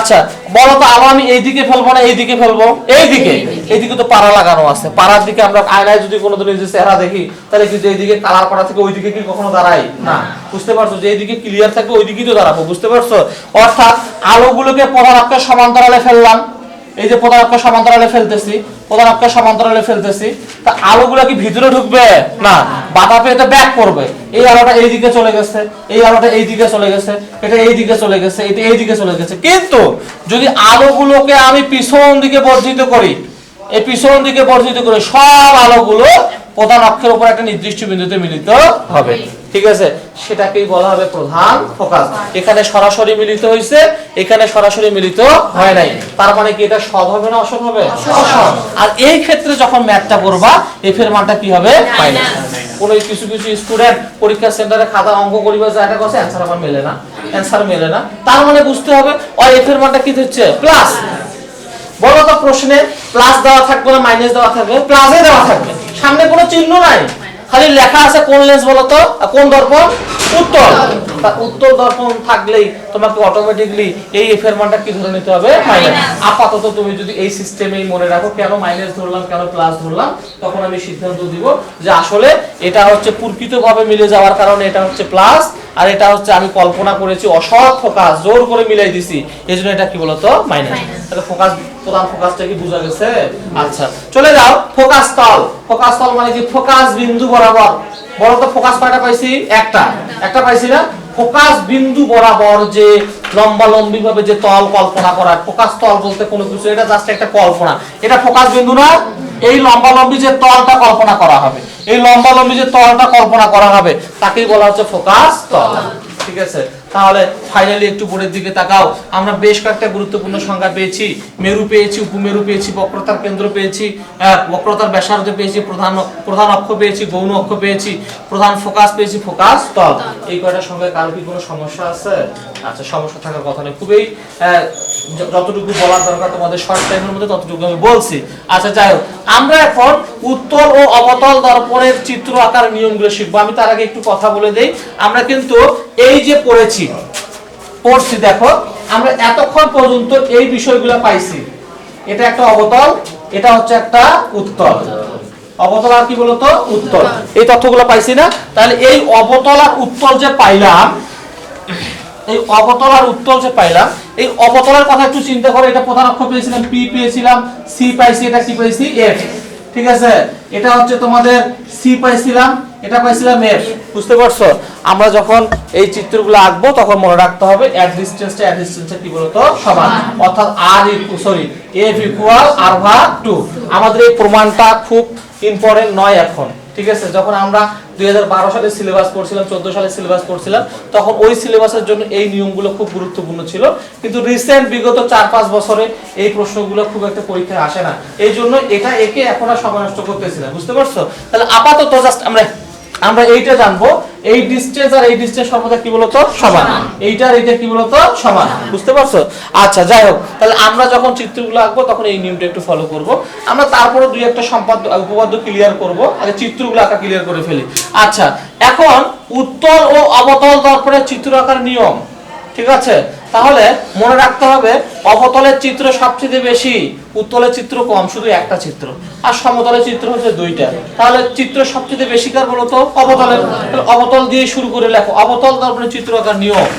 আচ্ছা বলো তো আলো আমি এইদিকে ফেলবো না এইদিকে ফেলবো? এইদিকে তো পাড়া লাগানো আছে, পাড়ার দিকে আমরা আয়নায় যদি কোনোদিন এই যে চেহারা দেখি তাহলে কি যে এইদিকে কালার করা থেকে ওইদিকে কি কখনো দাঁড়াই না? বুঝতে পারছো যে এইদিকে ক্লিয়ার থাকবে ওইদিকেই তো দাঁড়াবো, বুঝতে পারছো? অর্থাৎ আলোগুলোকে প্রধান অক্ষের সমান্তরালে ফেললাম, এই যে প্রধান অক্ষের সমান্তরালে ফেলতেছি, প্রধান অক্ষের সমান্তরালে ফেলতেছি, তা আলোগুলো কি ভিতরে ঢুকবে না? বাধা পেয়ে এটা ব্যাক করবে। এই আলোটা এই দিকে চলে গেছে, এই আলোটা এই দিকে চলে গেছে, এটা এই দিকে চলে গেছে, এটা এই দিকে চলে গেছে। কিন্তু যদি আলোগুলোকে আমি পিছন দিকে বর্ধিত করি, এই পিছন দিকে বর্ধিত করে সব আলোগুলো প্রধান অক্ষের উপর একটা নির্দিষ্ট বিন্দুতে মিলিত হবে, ঠিক আছে? সেটাকেই বলা হবে প্রধান ফোকাস। এখানে সরাসরি মিলিত হয়েছে, এখানে সরাসরি মিলিত হয় নাই, তার মানে কি এটা সৎ হবে না অসৎ হবে? অসৎ। আর এই ক্ষেত্রে যখন ম্যাথটা করবা এফ এর মানটা কি হবে? মাইনাস। কোন কিছু স্টুডেন্ট পরীক্ষা সেন্টারে খাতা অঙ্ক করিবা যায় এটা করছে অ্যানসার আমার মেলে না, অ্যানসার মেলে না, তার মানে বুঝতে হবে ওই এফ এর মানটা কি হচ্ছে? প্লাস। বলো তো প্রশ্নে প্লাস দেওয়া থাকবে না মাইনাস দেওয়া থাকবে? প্লাসে দেওয়া থাকবে, সামনে কোনো চিহ্ন নাই, খালি লেখা আছে কোন লেন্স বলো তো, কোন দর্পণ? উত্তল। তা উত্তল দর্পণ থাকলেই তোমাকে অটোমেটিক্যালি এই এফ এর মানটা কি ধরে নিতে হবে? মাইনাস। আপাতত তুমি যদি এই সিস্টেমেই মনে রাখো কেন মাইনাস ধরলাম কেন প্লাস ধরলাম, তখন আমি সিদ্ধান্ত দিব যে আসলে এটা হচ্ছে প্রকৃতভাবে মিলে যাওয়ার কারণে এটা হচ্ছে প্লাস, আর এটা হচ্ছে আমি কল্পনা করেছি অসৎ ফোকাস, জোর করে মিলাই দিছি, এজন্য এটা কি বলতো? মাইনাস। তাহলে ফোকাস, প্রধান ফোকাসটা কি বোঝা গেছে? আচ্ছা চলে যাও ফোকাস তল। ফোকাস তল মানে কি? ফোকাস বিন্দু বরাবর। বলো তো ফোকাস কয়টা পাইছি? একটা পাইছি না? ফোকাস বিন্দু বরাবর যে লম্বা লম্বি ভাবে যে তল কল্পনা করা, ফোকাস তল বলতে কোনো কিছু, এটা জাস্ট একটা কল্পনা, এটা ফোকাস বিন্দু না। এই লম্বা লম্বি যে তলটা কল্পনা করা হবে, এই লম্বা লম্বি যে তলটা কল্পনা করা হবে তাকেই বলা হচ্ছে ফোকাস তল, ঠিক আছে? তাহলে ফাইনালি একটু বোর্ডের দিকে তাকাও। আমরা বেশ কয়েকটা গুরুত্বপূর্ণ সংজ্ঞা পেয়েছি, মেরু পেয়েছি, উপমেরু পেয়েছি, বক্রতার কেন্দ্র পেয়েছি, বক্রতার ব্যাসার্ধ পেয়েছি, প্রধান অক্ষ পেয়েছি, গৌণ অক্ষ পেয়েছি, প্রধান ফোকাস পেয়েছি, ফোকাস তল। এই কয়টা সংজ্ঞায় কারো কি কোনো সমস্যা আছে? আচ্ছা সমস্যা থাকার কথা নেই, খুবই যতটুকু বলার দরকার তোমাদের শর্ট টাইমের মধ্যে ততটুকু আমি বলছি। আচ্ছা যাই হোক, আমরা এখন উত্তল ও অবতল দর্পণের চিত্র আঁকার নিয়মগুলো শিখবো। আমি তার আগে একটু কথা বলে দেই, আমরা কিন্তু এই যে পড়ছি দেখো, আমরা এতক্ষণ পর্যন্ত এই বিষয়গুলো পাইছি। এটা একটা অবতল, এটা হচ্ছে একটা উত্তল। অবতল আর কি বলতো? উত্তল। এই তথ্যগুলো পাইছি না? তাহলে এই অবতল আর উত্তল যে পাইলাম, এই অবতল আর উত্তল যে পাইলাম, এই অবতলের কথা একটু চিন্তা করো। এটা প্রধান অক্ষ পেয়েছিলাম পি, পেয়েছিলাম সি, পাইছি এটা কি পাইছি? এফ, ঠিক আছে? এটা হচ্ছে তোমাদের সি পাইছিলাম, এটা পাইছিলাম এফ, বুঝতে পারছো? আমরা যখন এই চিত্রগুলো আঁকবো তখন মনে রাখতে হবে এট ডিসটেন্সটা কি বলতো? সমান, অর্থাৎ এফ ইকুয়াল r/2। আমাদের এই প্রমাণটা খুব ইম্পর্টেন্ট নয় এখন, ঠিক আছে? যখন আমরা 2012 সালে সিলেবাস পড়ছিলাম, 14 সালে সিলেবাস পড়ছিলাম, তখন ওই সিলেবাসের জন্য এই নিয়মগুলো খুব গুরুত্বপূর্ণ ছিল, কিন্তু রিসেন্ট বিগত 4-5 বছরে এই প্রশ্নগুলো খুব একটা পরীক্ষায় আসে না, এই জন্য এটা একে এখন আর সময় নষ্ট করতেছি না, বুঝতে পারছো? তাহলে আপাতত জাস্ট আমরা এইটা জানবো, এই ডিসটেন্স আর এই ডিসটেন্স সর্বদা কি বলতো? সমান। এইটা আর এইটা কি বলতো? সমান, বুঝতে পারছো? আচ্ছা যাই হোক, তাহলে আমরা যখন চিত্রগুলো আঁকবো তখন এই নিয়মটা একটু ফলো করব। আমরা তারপরে দুই একটা উপপাদ্য ক্লিয়ার করব, আগে চিত্রগুলো আঁকা ক্লিয়ার করে ফেলি। আচ্ছা এখন উত্তল ও অবতল দর্পণের চিত্র আঁকার নিয়ম, ঠিক আছে? তাহলে মনে রাখতে হবে অবতলের চিত্র সবচেয়ে বেশি, উত্তলের চিত্র কম, শুধু একটা চিত্র, আর সমতলের চিত্র হচ্ছে দুইটা। তাহলে চিত্র সবচেয়ে বেশি কার বলতো? অবতলের। অবতল দিয়ে শুরু করে লেখো অবতল দর্পণের চিত্র আঁকার নিয়ম।